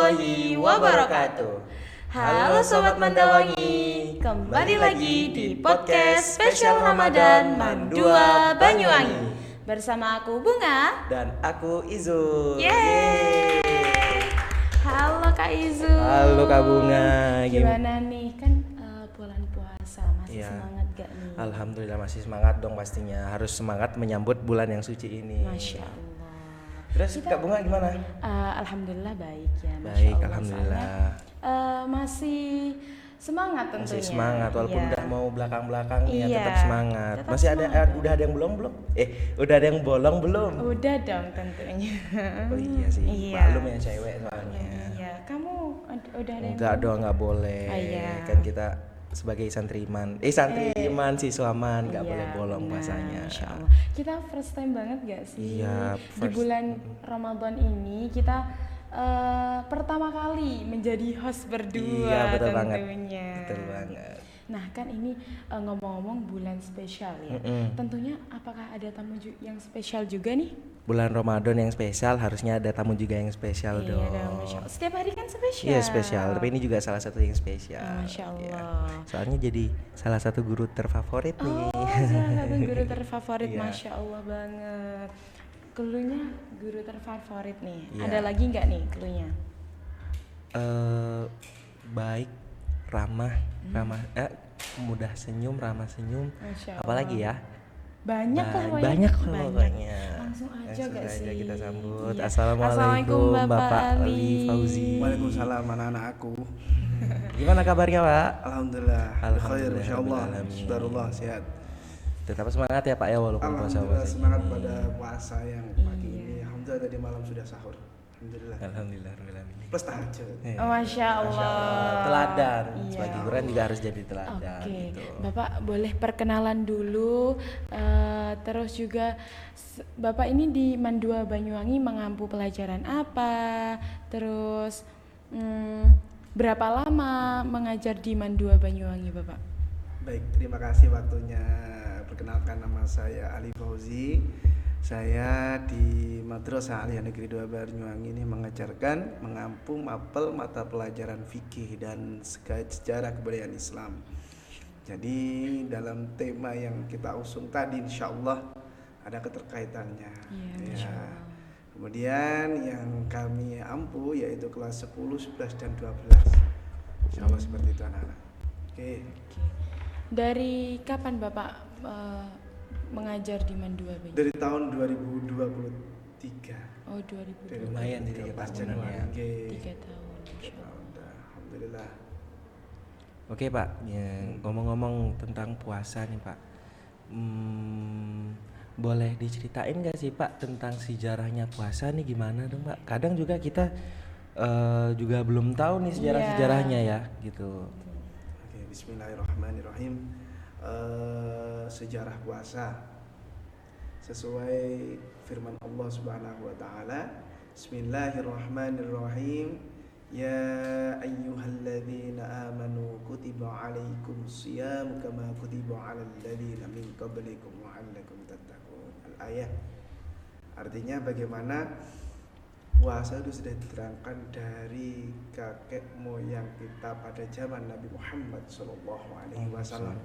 warahmatullahi wabarakatuh. Halo Sobat Mandawangi, kembali lagi di podcast spesial Ramadan Mandua Banyuwangi. Bersama aku Bunga dan aku Izu. Yeay. Halo Kak Izu. Halo Kak Bunga. Gimana nih kan bulan puasa masih semangat gak nih? Alhamdulillah masih semangat dong pastinya. Harus semangat menyambut bulan yang suci ini. Masya Allah. Terus Kak Bunga gimana? Alhamdulillah baik ya. Baik, alhamdulillah. Masih semangat tentunya. Masih semangat walaupun udah mau belakang-belakang nih Iya, tetap semangat. tetap Masih semangat. udah ada yang belum? Udah ada yang bolong belum? Udah dong tentunya. Oh iya sih. Iya. Maklum ya cewek soalnya. Iya, kamu udah ada yang Enggak dong, enggak boleh. Oh, iya. Kan kita sebagai santriman, siswaman enggak boleh bolong benar, puasanya. Masya Allah. Kita first time banget gak sih? Iya, Di bulan Ramadan ini kita pertama kali menjadi host berdua. Iya, betul tentunya. Betul banget. Nah kan ini ngomong-ngomong bulan spesial ya. Tentunya apakah ada tamu yang spesial juga nih? Bulan Ramadan yang spesial harusnya ada tamu juga yang spesial dong. Iya dong, Masya Allah. Setiap hari kan spesial. Iya spesial, tapi ini juga salah satu yang spesial. Masya Allah. Ya. Soalnya jadi salah satu guru terfavorit nih. Oh, salah satu guru terfavorit, Iya. Masya Allah banget. Cluenya guru terfavorit nih. Iya. Ada lagi nggak nih cluenya? Baik, ramah, mudah senyum, ramah senyum. Masya Allah. Apalagi ya? Banyak lah pokoknya. Banyak pokoknya. Langsung aja gak sih? Kita sambut. Iya. Assalamualaikum Bapak Ali Fauzi. Waalaikumsalam anak-anak aku. Gimana kabarnya Pak? Alhamdulillah. Khair Alhamdulillah, insyaallah. alamin. Saudara sehat. Tetap semangat ya Pak ya walaupun Alhamdulillah puasa. semangat pada puasa yang pagi Iya. ini. Alhamdulillah tadi malam sudah sahur. Alhamdulillah. Alhamdulillah. Plus tahajud. Oh, Masya Allah. Teladan. Iya. Sebagai guru juga harus jadi teladan Oke, gitu. Bapak boleh perkenalan dulu, terus juga Bapak ini di Mandua Banyuwangi mengampu pelajaran apa, terus berapa lama mengajar di Mandua Banyuwangi Bapak? Baik, terima kasih waktunya. Perkenalkan nama saya Ali Fauzi. Saya di Madrasah Aliyah Negeri 2 Banyuwangi ini mengajarkan, mengampu mapel mata pelajaran fikih dan sejarah kebudayaan Islam. Jadi dalam tema yang kita usung tadi insya Allah ada keterkaitannya. Iya, Ya. Masya Allah. Kemudian yang kami ampu yaitu kelas 10, 11 dan 12. Insya Allah seperti itu anak-anak. Oke. Dari kapan Bapak mengajar di Mandua Banyuwangi? Dari tahun 2023. Oh, 2000. Lumayan jadi pas tahunan Januari. ya. Oke. 3 tahun. Masya Allah. Alhamdulillah. Oke Pak, ya, ngomong-ngomong tentang puasa nih Pak, boleh diceritain nggak sih Pak tentang sejarahnya puasa nih gimana dong Pak? Kadang juga kita juga belum tahu nih sejarah-sejarahnya ya gitu. Oke, bismillahirrahmanirrahim. Sejarah puasa sesuai firman Allah Subhanahu wa taala, bismillahirrahmanirrahim. Ya ayyuhalladzina amanu kutiba alaikumus shiyam kama kutiba alal ladzina min qablikum la'allakum tattaqun. Al-ayah. Artinya bagaimana puasa itu sudah diterangkan dari kakek moyang kita pada zaman Nabi Muhammad SAW,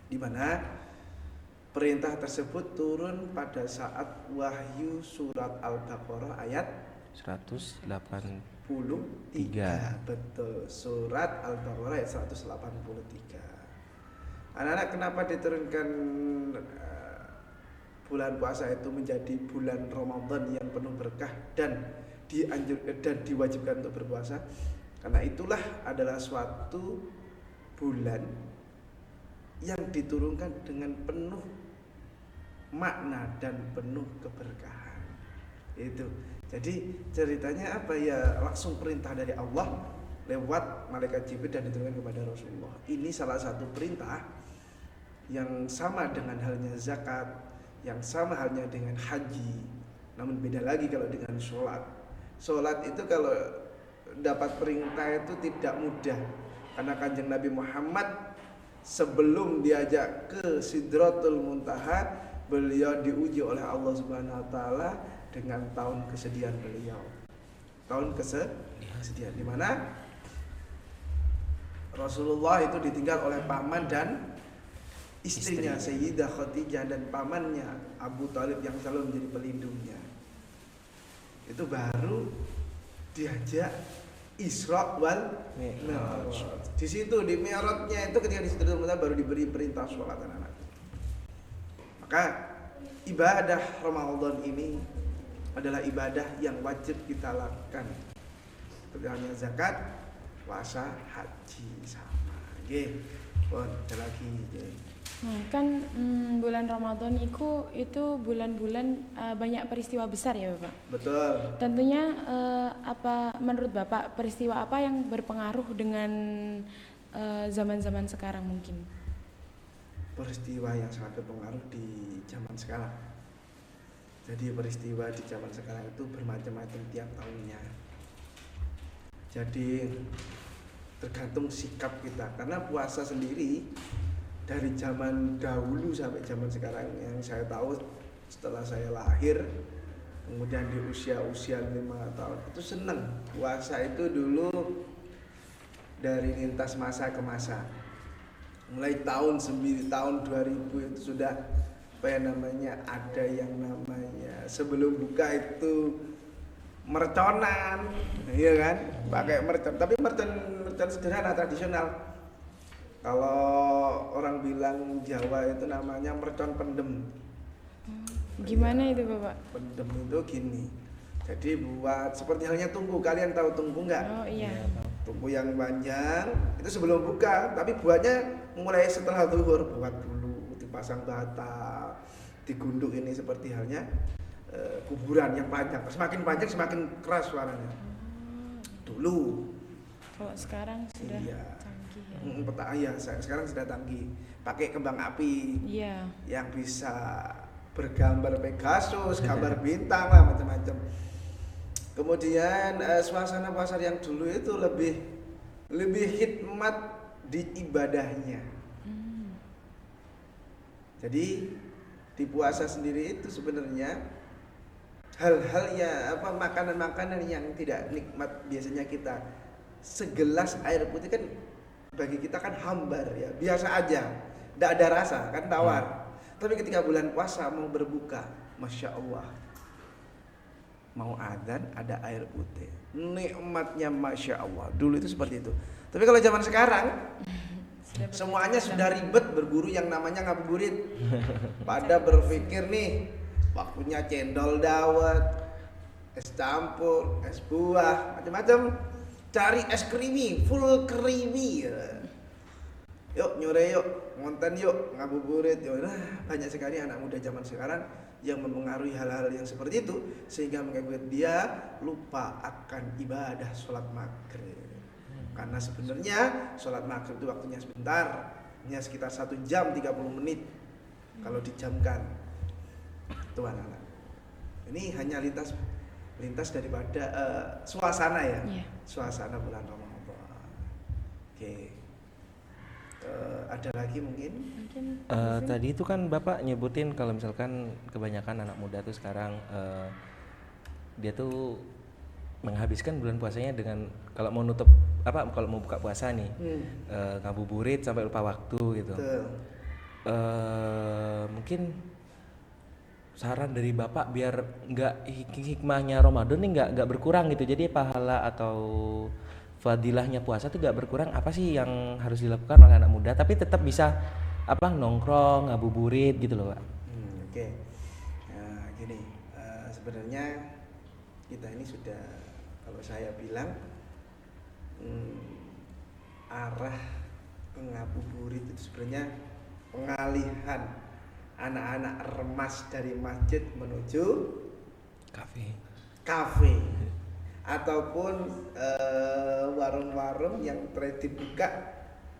di mana perintah tersebut turun pada saat wahyu surat Al-Baqarah ayat 183. 183. Betul, surat Al-Baqarah ayat 183. Anak-anak, kenapa diturunkan bulan puasa itu menjadi bulan Ramadan yang penuh berkah dan diwajibkan untuk berpuasa? Karena itulah adalah suatu bulan yang diturunkan dengan penuh makna dan penuh keberkahan. Itu. Jadi ceritanya apa ya? Langsung perintah dari Allah lewat malaikat Jibril dan diturunkan kepada Rasulullah. Ini salah satu perintah yang sama dengan halnya zakat, yang sama halnya dengan haji. Namun beda lagi kalau dengan sholat. Sholat itu kalau dapat perintah itu tidak mudah, karena Kanjeng Nabi Muhammad sebelum diajak ke Sidratul Muntaha, beliau diuji oleh Allah Subhanahu wa taala dengan tahun kesedihan beliau. tahun kesedihan, di mana Rasulullah itu ditinggal oleh paman dan istrinya Sayyidah Khadijah dan pamannya Abu Thalib yang selalu menjadi pelindungnya. Itu baru diajak Isra wal Mi'raj. Di situ di Mi'rajnya itu ketika di Sidratul Muntaha baru diberi perintah sholat anak-anak. Maka ibadah Ramadan ini adalah ibadah yang wajib kita lakukan. Seperti halnya zakat, puasa, haji sama. Nggih. Pun ada lagi nggih. Nah, kan bulan Ramadan itu bulan-bulan banyak peristiwa besar ya Bapak. Betul. Tentunya apa menurut Bapak peristiwa apa yang berpengaruh dengan zaman-zaman sekarang mungkin? Peristiwa yang sangat berpengaruh di zaman sekarang. Jadi peristiwa di zaman sekarang itu bermacam-macam tiap tahunnya. Jadi tergantung sikap kita. Karena puasa sendiri dari zaman dahulu sampai zaman sekarang yang saya tahu setelah saya lahir, kemudian di usia 5 tahun itu seneng puasa itu dulu dari lintas masa ke masa. Mulai tahun 2000 itu sudah apa ya namanya, ada yang namanya sebelum buka itu merconan, iya kan, pakai mercon, tapi mercon sederhana tradisional. Kalau orang bilang Jawa itu namanya mercon pendem. Gimana itu Bapak? Pendem itu gini. Jadi buat seperti halnya tungku. Kalian tahu tungku nggak? Oh iya. Tungku yang panjang itu sebelum buka, tapi buatnya mulai setelah zuhur. Buat dulu, dipasang bata, digunduk ini seperti halnya kuburan yang panjang. Semakin panjang semakin keras suaranya. Dulu. Kalau sekarang sudah canggih ya. Peta ya, sekarang sudah canggih. Pakai kembang api. Iya. Yang bisa bergambar Pegasus, gambar bintang lah macam-macam. Kemudian suasana pasar yang dulu itu lebih hikmat di ibadahnya. Jadi di puasa sendiri itu sebenarnya hal-hal ya makanan-makanan yang tidak nikmat biasanya kita. Segelas air putih kan bagi kita kan hambar ya, biasa aja, tidak ada rasa kan, tawar. Tapi ketika bulan puasa mau berbuka, Masya Allah, mau adzan ada air putih, nikmatnya Masya Allah. Dulu itu seperti itu. Tapi kalau zaman sekarang semuanya sudah ribet, berburu yang namanya ngabuburit. Pada berpikir nih, waktunya cendol dawet, es campur, es buah, macam-macam. Cari es creamy, full creamy. Yuk nyore yuk, ngonten yuk, ngabuburit yuk. Nah, banyak sekali anak muda zaman sekarang yang mempengaruhi hal-hal yang seperti itu, sehingga mengakibatkan dia lupa akan ibadah sholat maghrib. Karena sebenarnya sholat maghrib itu waktunya sebentar, hanya sekitar 1 jam 30 menit kalau dijamkan. Tuh anak-anak, ini hanya lintas daripada suasana ya, suasana bulan Ramadan. Oke. Ada lagi mungkin? Tadi itu kan Bapak nyebutin kalau misalkan kebanyakan anak muda tuh sekarang dia tuh menghabiskan bulan puasanya dengan kalau mau buka puasa nih ngabuburit sampai lupa waktu gitu. Mungkin saran dari Bapak biar nggak hikmahnya Ramadan nih nggak berkurang gitu, jadi pahala atau fadilahnya puasa tuh nggak berkurang, apa sih yang harus dilakukan oleh anak muda tapi tetap bisa nongkrong ngabuburit gitu loh Pak? Oke. Nah, gini, sebenarnya kita ini sudah, kalau saya bilang arah ngabuburit itu sebenarnya pengalihan anak-anak remas dari masjid menuju kafe ataupun warung-warung yang dibuka,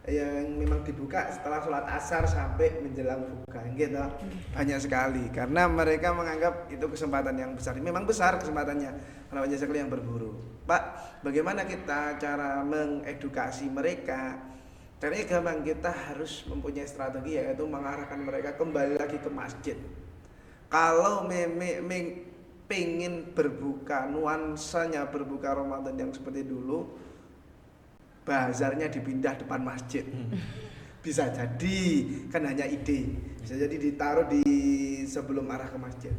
yang memang dibuka setelah sholat asar sampai menjelang buka gitu. Banyak sekali karena mereka menganggap itu kesempatan yang besar. Memang besar kesempatannya karena banyak sekali yang berburu. Pak, bagaimana kita cara mengedukasi mereka? Caranya gampang, kita harus mempunyai strategi, yaitu mengarahkan mereka kembali lagi ke masjid. Kalau pengen berbuka, nuansanya berbuka Ramadan yang seperti dulu, bazarnya dipindah depan masjid. Bisa jadi, kan hanya ide. Bisa jadi ditaruh di sebelum arah ke masjid.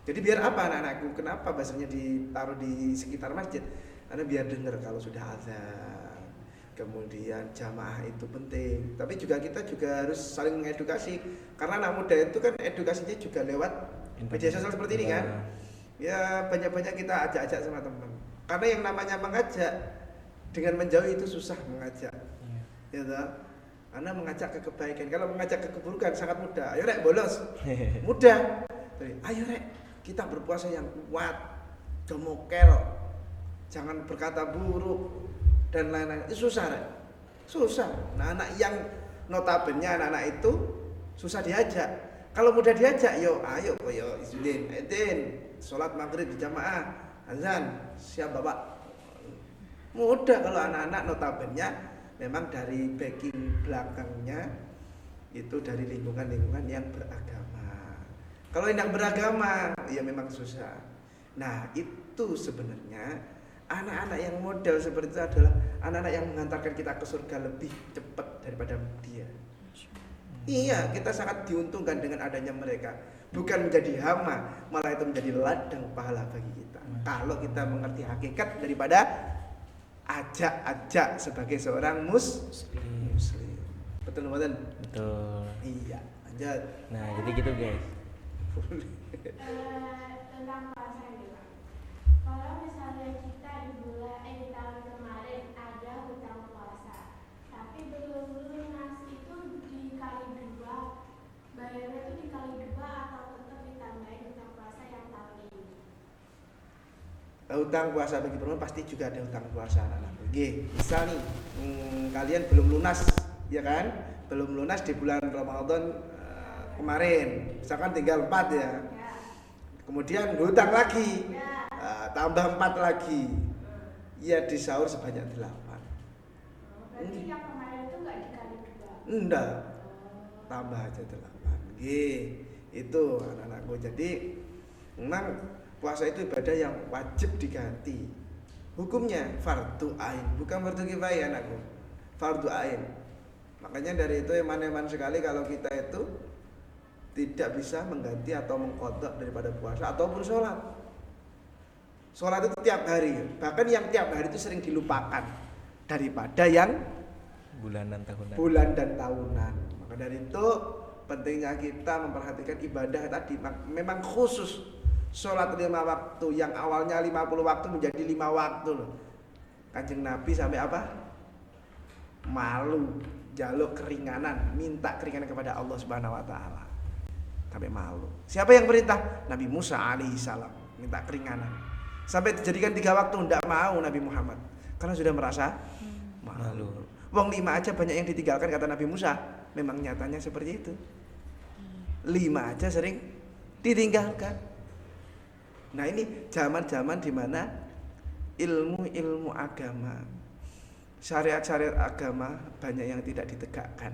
Jadi biar apa anak-anakku? Kenapa bazarnya ditaruh di sekitar masjid? Karena biar dengar kalau sudah azan. Kemudian jamaah itu penting. Tapi juga kita juga harus saling mengedukasi. Karena anak muda itu kan edukasinya juga lewat media sosial seperti ini kan. Ya banyak-banyak kita ajak-ajak sama teman. Karena yang namanya mengajak dengan menjauh itu susah mengajak. Ya toh? Karena mengajak ke kebaikan. Kalau mengajak ke keburukan sangat mudah. Ayo rek bolos. Mudah. Ayo rek, kita berpuasa yang kuat, gemokel, jangan berkata buruk dan lain-lain. Itu susah rek. Susah. Nah anak yang notabene anak-anak itu susah diajak. Kalau mudah diajak, yo ayo izin, sholat maghrib di jamaah, azan, siap bapak. Mudah kalau anak-anak notabene memang dari backing belakangnya itu dari lingkungan-lingkungan yang beragama. Kalau yang beragama, ya memang susah. Nah itu sebenarnya anak-anak yang model seperti itu adalah anak-anak yang mengantarkan kita ke surga lebih cepat daripada dia. Iya, kita sangat diuntungkan dengan adanya mereka. Bukan menjadi hama, malah itu menjadi ladang pahala bagi kita. Kalau kita mengerti hakikat daripada ajak sebagai seorang muslim. Betul betul. Betul. Iya, lanjut. Nah, jadi gitu guys. Tentang puasa nih Pak. Kalau misalnya kita di tahun kemarin ada hutang puasa, tapi belum lunas itu dikali 2, bayarnya itu dikali 2 atau tetap ditambahin hutang puasa yang tahun ini? Hutang puasa bagi perempuan pasti juga ada hutang puasa anak-anak. Oke, misal nih kalian belum lunas, ya kan? Belum lunas di bulan Ramadan kemarin, misalkan tinggal 4 ya. Kemudian hutang lagi, tambah 4 lagi. Ya di sahur sebanyak 8. Berarti yang kemarin itu nggak dikali 2? Enggak, tambah aja 8. Oke, itu anak-anakku. Jadi memang puasa itu ibadah yang wajib diganti. Hukumnya fardu ain, bukan fardu kifayah anakku. Fardu ain. Makanya dari itu eman-eman sekali kalau kita itu tidak bisa mengganti atau mengqadha daripada puasa ataupun sholat. Sholat itu tiap hari, bahkan yang tiap hari itu sering dilupakan daripada yang Bulanan tahunan. bulan dan tahunan. Maka dari itu pentingnya kita memperhatikan ibadah tadi. Memang khusus sholat 5 waktu yang awalnya 50 waktu menjadi 5 waktu loh. Kanjeng Nabi sampai apa? Malu, jaluk keringanan, minta keringanan kepada Allah Subhanahu wa taala. Sampai malu. Siapa yang perintah? Nabi Musa alaihi salam minta keringanan. Sampai dijadikan 3 waktu tidak mau Nabi Muhammad karena sudah merasa malu. Wong 5 aja banyak yang ditinggalkan kata Nabi Musa. Memang nyatanya seperti itu. 5 aja sering ditinggalkan. Nah ini zaman-zaman dimana ilmu-ilmu agama, syariat-syariat agama banyak yang tidak ditegakkan.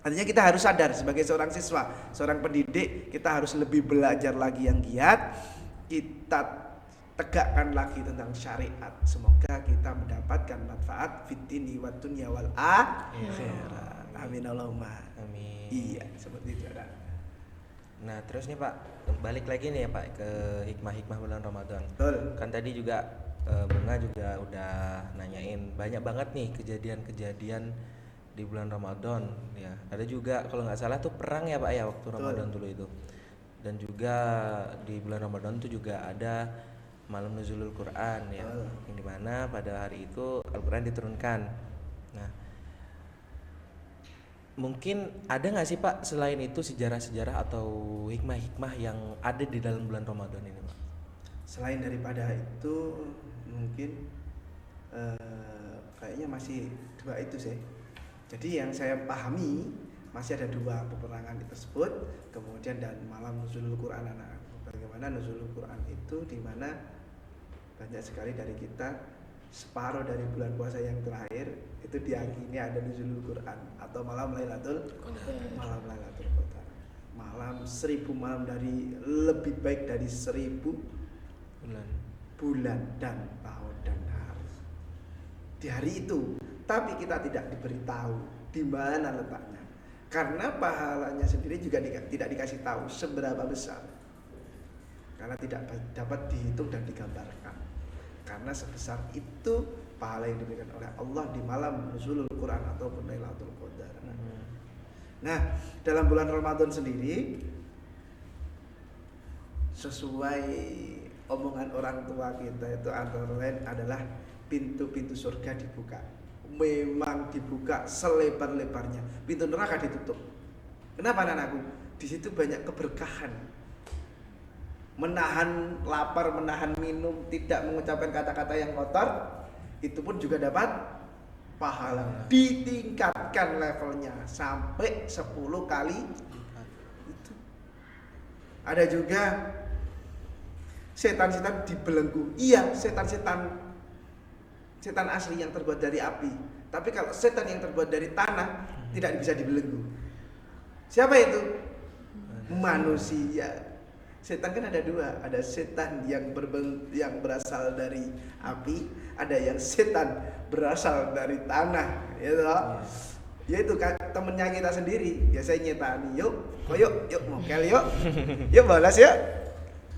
Artinya kita harus sadar sebagai seorang siswa, seorang pendidik, kita harus lebih belajar lagi yang giat. Kita tegakkan lagi tentang syariat. Semoga kita mendapatkan manfaat fitini wa dunya wal akhirat. Amin Allahumma. Amin. Iya, seperti itu ada. Nah, terus nih Pak, balik lagi nih ya Pak ke hikmah-hikmah bulan Ramadan. Betul. Kan tadi juga Bunga juga udah nanyain banyak banget nih kejadian-kejadian di bulan Ramadan ya. Ada juga kalau nggak salah tuh perang ya Pak ya waktu Ramadan dulu itu. Dan juga di bulan Ramadan tuh juga ada malam nuzulul Quran ya. Yang dimana pada hari itu Al-Quran diturunkan. Nah, mungkin ada nggak sih Pak selain itu sejarah-sejarah atau hikmah-hikmah yang ada di dalam bulan Ramadan ini Pak? Selain daripada itu mungkin kayaknya masih 2 itu sih. Jadi yang saya pahami masih ada 2 peperangan tersebut, kemudian dan malam nuzulul Quran anak. Bagaimana nuzulul Quran itu di mana banyak sekali dari kita separuh dari bulan puasa yang terakhir itu diyakini ada nuzulul Quran atau malam Lailatul Qadar. malam, 1000 malam dari lebih baik dari 1000 bulan. bulan dan tahun dan hari. Di hari itu, tapi kita tidak diberitahu di mana letaknya. Karena pahalanya sendiri juga tidak dikasih tahu seberapa besar. Karena tidak dapat dihitung dan digambarkan. Karena sebesar itu pahala yang diberikan oleh Allah di malam nuzulul Quran ataupun Lailatul Qadar. Nah, dalam bulan Ramadan sendiri sesuai omongan orang tua kita itu antara lain adalah pintu-pintu surga dibuka. Memang dibuka selebar-lebarnya. Pintu neraka ditutup. Kenapa anak-anakku? Di situ banyak keberkahan. Menahan lapar, menahan minum, tidak mengucapkan kata-kata yang kotor, itu pun juga dapat pahala. Ditingkatkan levelnya sampai 10 kali itu. Ada juga setan-setan dibelenggu. Iya, setan-setan asli yang terbuat dari api. Tapi kalau setan yang terbuat dari tanah tidak bisa dibelenggu. Siapa itu? Manusia. Setan kan ada dua, ada setan yang berasal dari api, ada yang setan berasal dari tanah, ya toh. Yaitu kan temennya kita sendiri, biasanya nyetani, yuk mokel yuk, yuk balas yuk.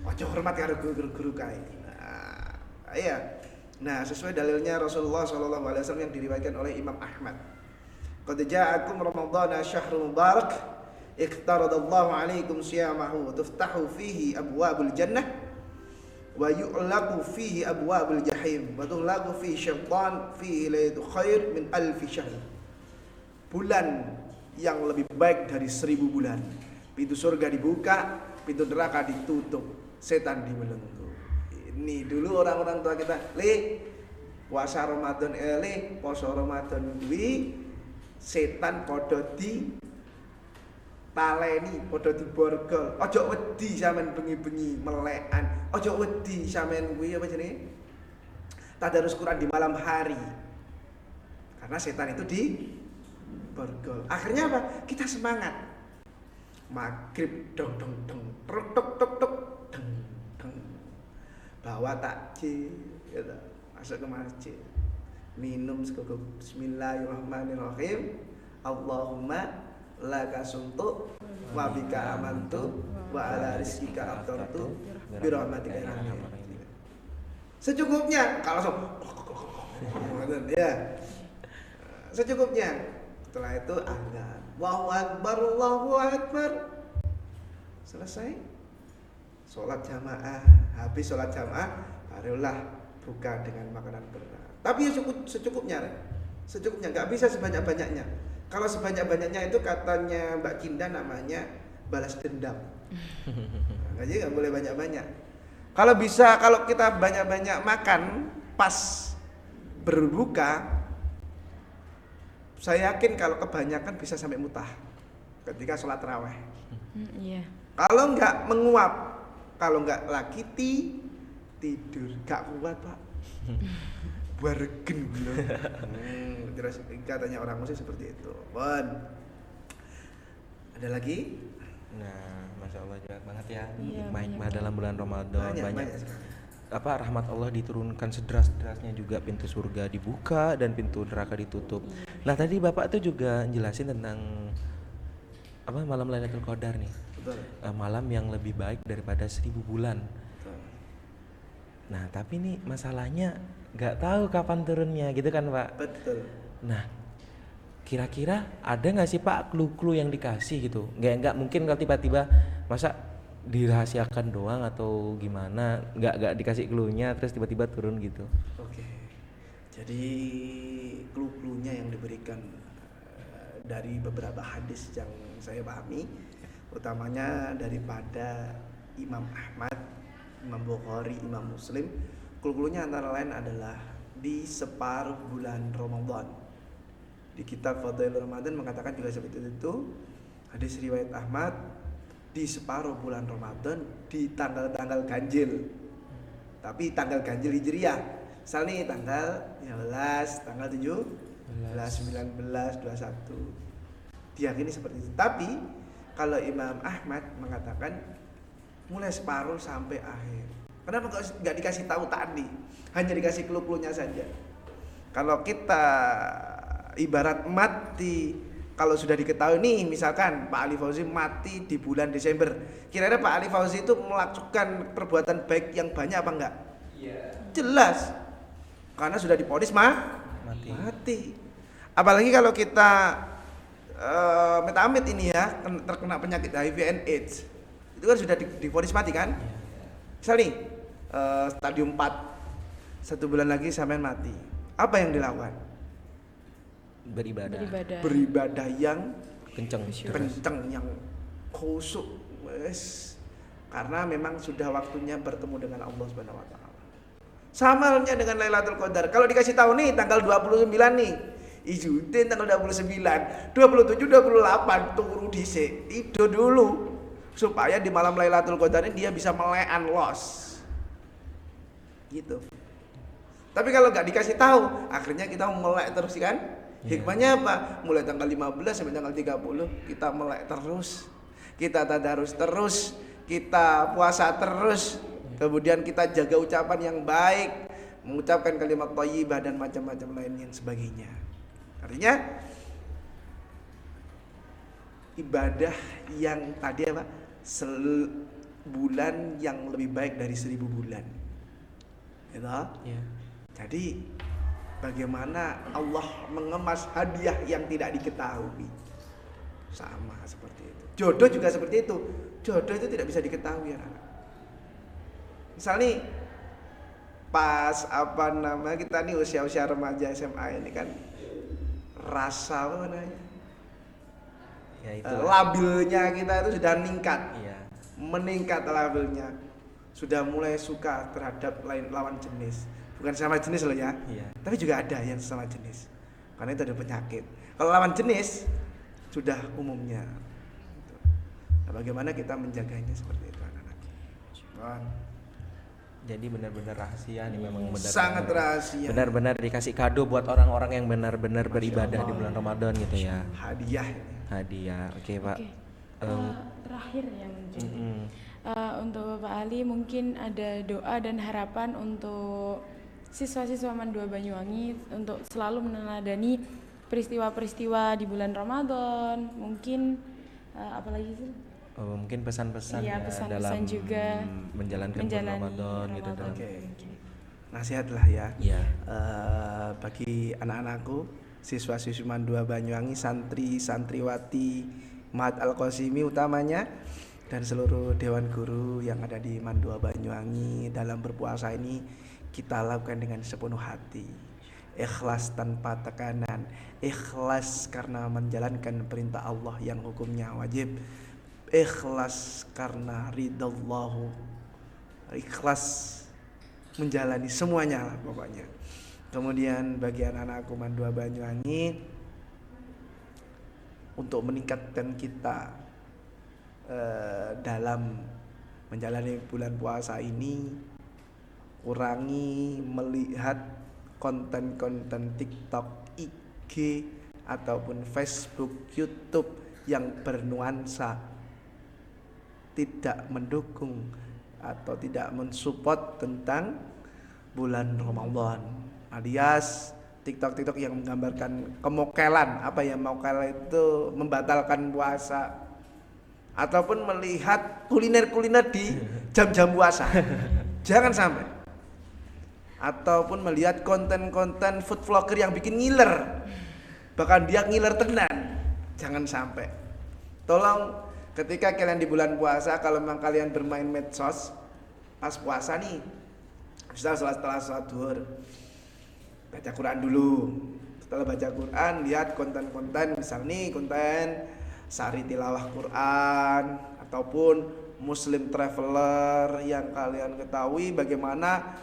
Ojo hormat karo guru-guru kae. Nah, iya. Nah, sesuai dalilnya Rasulullah SAW yang diriwayatkan oleh Imam Ahmad. Qad ja'akum Ramadhana syahrul mubarak. Iqtaradallahu alaikum siyamahu tuftahu fihi abwabul jannah wa yu'laqu fihi abwabul jahim wa tughlaqu fihi syaitan fihi laylatul khair min alfi syahr. Bulan yang lebih baik dari 1000 bulan. Pintu surga dibuka, pintu neraka ditutup, setan dibelenggu. Ini dulu orang-orang tua kita, puasa Ramadan poso Ramadan kuwi setan padha di taleni padha diborgol. Ojo wedi sampean bengi-bengi melekan. Ojo wedi sampean kuwi apa jenenge? Tadarus Quran di malam hari. Karena setan itu diborgol. Akhirnya apa? Kita semangat. Maghrib dong dong dong, tok tok tok deng deng. Bawa takjil, gitu. Masuk ke masjid. Minum sekogok bismillahirrahmanirrahim. Allahumma laka sumtu wa bika amantu wa ala rizkika aftartu bi rahmatika ya rahim. Secukupnya kalau ya. Secukupnya. Setelah itu azan. Allahu akbar, Allahu akbar. Selesai. Salat jamaah. Habis salat jamaah barulah buka dengan makanan berat. Tapi ya secukupnya. Secukupnya, enggak bisa sebanyak-banyaknya. Kalau sebanyak-banyaknya itu katanya Mbak Kinda namanya balas dendam. Nah, jadi nggak boleh banyak-banyak. Kalau bisa, kalau kita banyak-banyak makan pas berbuka, saya yakin kalau kebanyakan bisa sampai mutah ketika sholat tarawih. Iya. Kalau nggak menguap, kalau nggak lagi tidur, nggak kuat Pak. Baregen belum. Terus katanya orang muslim seperti itu. Bon. Ada lagi? Nah, masya Allah banyak banget ya Iya, hikmah-hikmah banyak. dalam bulan Ramadan. Banyak sekali. apa rahmat Allah diturunkan sederas-derasnya, juga pintu surga dibuka dan pintu neraka ditutup. Nah, tadi Bapak tuh juga jelasin tentang apa malam Lailatul Qadar nih. Betul. Malam yang lebih baik daripada 1000 bulan. Betul. Nah, tapi nih masalahnya nggak tahu kapan turunnya gitu kan Pak. Betul. Nah, kira-kira ada nggak sih Pak clue-clue yang dikasih gitu? Nggak mungkin kalau tiba-tiba masa dirahasiakan doang atau gimana, nggak dikasih clue-nya terus tiba-tiba turun gitu. Oke. Jadi clue-cluenya yang diberikan dari beberapa hadis yang saya pahami, utamanya daripada Imam Ahmad, Imam Bukhari, Imam Muslim. Clue-cluenya antara lain adalah di separuh bulan Ramadan. Di kitab Fadailul Ramadan mengatakan juga seperti itu. Hadis riwayat Ahmad, di separuh bulan Ramadan di tanggal-tanggal ganjil. Tapi tanggal ganjil Hijriah. Misal nih tanggal 15, tanggal 17, 19, 21. Diyakini seperti itu. Tapi kalau Imam Ahmad mengatakan mulai separuh sampai akhir. Kenapa nggak dikasih tahu tadi? Hanya dikasih clue-cluenya saja. Kalau kita ibarat mati, kalau sudah diketahui nih, misalkan Pak Ali Fauzi mati di bulan Desember, kira-kira Pak Ali Fauzi itu melakukan perbuatan baik yang banyak apa enggak? Iya. Jelas, karena sudah divonis Mati. Apalagi kalau kita amit-amit ini ya terkena penyakit HIV and AIDS, itu kan sudah divonis mati kan? Misal nih stadium 4, 1 bulan lagi sampean mati, apa yang dilakukan? Beribadah. Beribadah yang Kenceng. yang khusyuk, wes, karena memang sudah waktunya bertemu dengan Allah Subhanahu wa taala. Sama halnya dengan Lailatul Qadar. Kalau dikasih tahu nih tanggal 29 nih, Izudin tanggal 29, 27, 28 turu dhisik. Itu dulu supaya di malam Lailatul Qadar ini dia bisa melekan los. Gitu. Tapi kalau nggak dikasih tahu, akhirnya kita melek terus kan? Hikmahnya apa? Mulai tanggal 15 sampai tanggal 30 kita melek terus. Kita tadarus terus, kita puasa terus. Kemudian kita jaga ucapan yang baik, mengucapkan kalimat thayyibah dan macam-macam lain yang sebagainya. Artinya ibadah yang tadi apa? Bulan yang lebih baik dari 1000 bulan. Gitu? Ya. Jadi bagaimana Allah mengemas hadiah yang tidak diketahui. Sama seperti itu. Jodoh juga seperti itu. Jodoh itu tidak bisa diketahui, anak. Misal nih pas kita nih usia-usia remaja SMA ini kan rasa apa namanya? Ya itu. Labilnya kita itu sudah meningkat. Iya. Meningkat labilnya. Sudah mulai suka terhadap lawan jenis. Bukan sama jenis loh ya. Iya. Tapi juga ada yang sama jenis. Karena itu ada penyakit. Kalau lawan jenis sudah umumnya. Nah, bagaimana kita menjaganya seperti itu anak-anak? Jadi benar-benar rahasia nih, memang benar. Sangat rahasia. Benar-benar dikasih kado buat orang-orang yang benar-benar beribadah di bulan Ramadan gitu ya. Hadiah ini. Hadiah. Oke, Pak. Terakhir ya mungkin. Mm-mm. Untuk Bapak Ali mungkin ada doa dan harapan untuk siswa-siswa Mandua Banyuwangi untuk selalu meneladani peristiwa-peristiwa di bulan Ramadan. Mungkin apalagi sih? Mungkin pesan-pesan Iya, ya pesan-pesan dalam juga menjalankan bulan menjalani Ramadan gitu Ramadan. dalam. Oke. Nasihat lah ya. Iya. Bagi anak-anakku, siswa-siswi Mandua Banyuwangi, santri-santriwati Mahat Al-Qasimi utamanya, dan seluruh dewan guru yang ada di Mandua Banyuwangi, dalam berpuasa ini kita lakukan dengan sepenuh hati, ikhlas tanpa tekanan, ikhlas karena menjalankan perintah Allah yang hukumnya wajib, ikhlas karena ridallahu, ikhlas menjalani semuanya lah pokoknya. Kemudian bagi anak-anakku Mandua Banyuwangi, untuk meningkatkan kita dalam menjalani bulan puasa ini, kurangi melihat konten-konten TikTok, IG ataupun Facebook, YouTube yang bernuansa tidak mendukung atau tidak mensupport tentang bulan Ramadan, alias TikTok yang menggambarkan kemokelan. Apa ya, mokel itu membatalkan puasa, ataupun melihat kuliner di jam-jam puasa. Jangan sampai. Ataupun melihat konten-konten food vlogger yang bikin ngiler, bahkan dia ngiler tenan. Jangan sampai. Tolong ketika kalian di bulan puasa, kalau memang kalian bermain medsos pas puasa nih, setelah sholat zuhur, baca Quran dulu. Setelah baca Quran, lihat konten-konten, misal nih konten Sari Tilawah Quran ataupun Muslim Traveler yang kalian ketahui bagaimana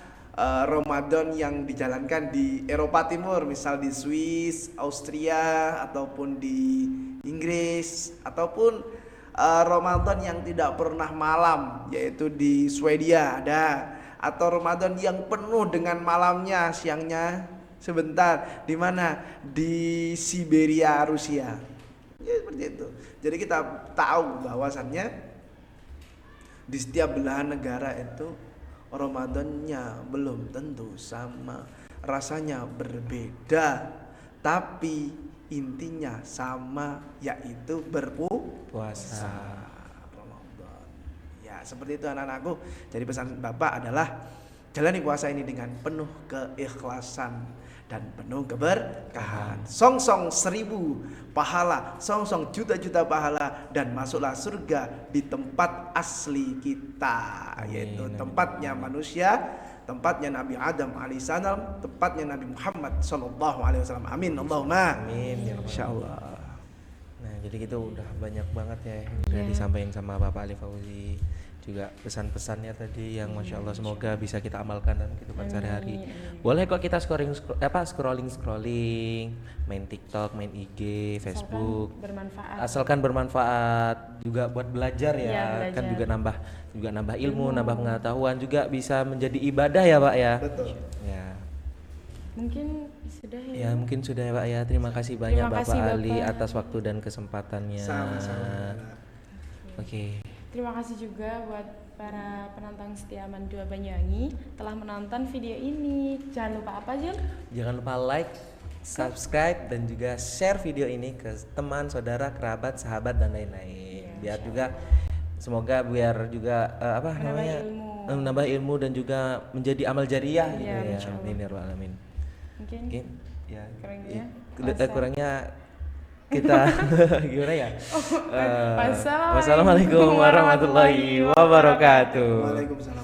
Ramadan yang dijalankan di Eropa Timur, misal di Swiss, Austria ataupun di Inggris, ataupun Ramadan yang tidak pernah malam, yaitu di Swedia ada, atau Ramadan yang penuh dengan malamnya, siangnya sebentar, di mana? Di Siberia, Rusia. Ya seperti itu. Jadi kita tahu bahwasannya di setiap belahan negara itu Ramadannya belum tentu sama, rasanya berbeda, tapi intinya sama, yaitu Puasa. Ramadan. Ya seperti itu anak-anakku. Jadi pesan Bapak adalah jalani puasa ini dengan penuh keikhlasan dan penuh keberkahan. Song-song 1000 pahala, song-song juta-juta pahala, dan masuklah surga di tempat asli kita, yaitu tempatnya manusia, tempatnya Nabi Adam alaihissalam, tempatnya Nabi Muhammad sallallahu alaihi wasallam. Amin Allahumma. Amin ya rabbal Insyaallah. Nah, jadi gitu udah banyak banget ya yang udah Iya. disampaikan sama Bapak Ali Fauzi. Juga pesan-pesannya tadi yang Masya Allah semoga bisa kita amalkan dalam kehidupan sehari-hari. Boleh kok kita scrolling, main TikTok, main IG, Facebook. Bermanfaat. Asalkan bermanfaat juga buat belajar ya, Iya, kan belajar. juga nambah ilmu, nambah pengetahuan, juga bisa menjadi ibadah ya Pak ya. Betul. Ya. Mungkin sudah ya. Ya mungkin sudah ya Pak ya. Terima kasih banyak Terima Bapak kasih, Ali Bapak. atas waktu dan kesempatannya. Sama-sama. Oke. Terima kasih juga buat para penonton setia Mandua Banyuwangi telah menonton video ini. Jangan lupa apa, Jul? Jangan lupa like, subscribe, dan juga share video ini ke teman, saudara, kerabat, sahabat, dan lain-lain. Biar juga semoga juga menambah ilmu dan juga menjadi amal jariah gitu Iya, ya. Masya Allah. Amin ya rabbal alamin. Mungkin Mungkin ya kurangnya kurangnya kita gimana ya? Wassalamualaikum Wassalamualaikum warahmatullahi wabarakatuh. Waalaikumsalam.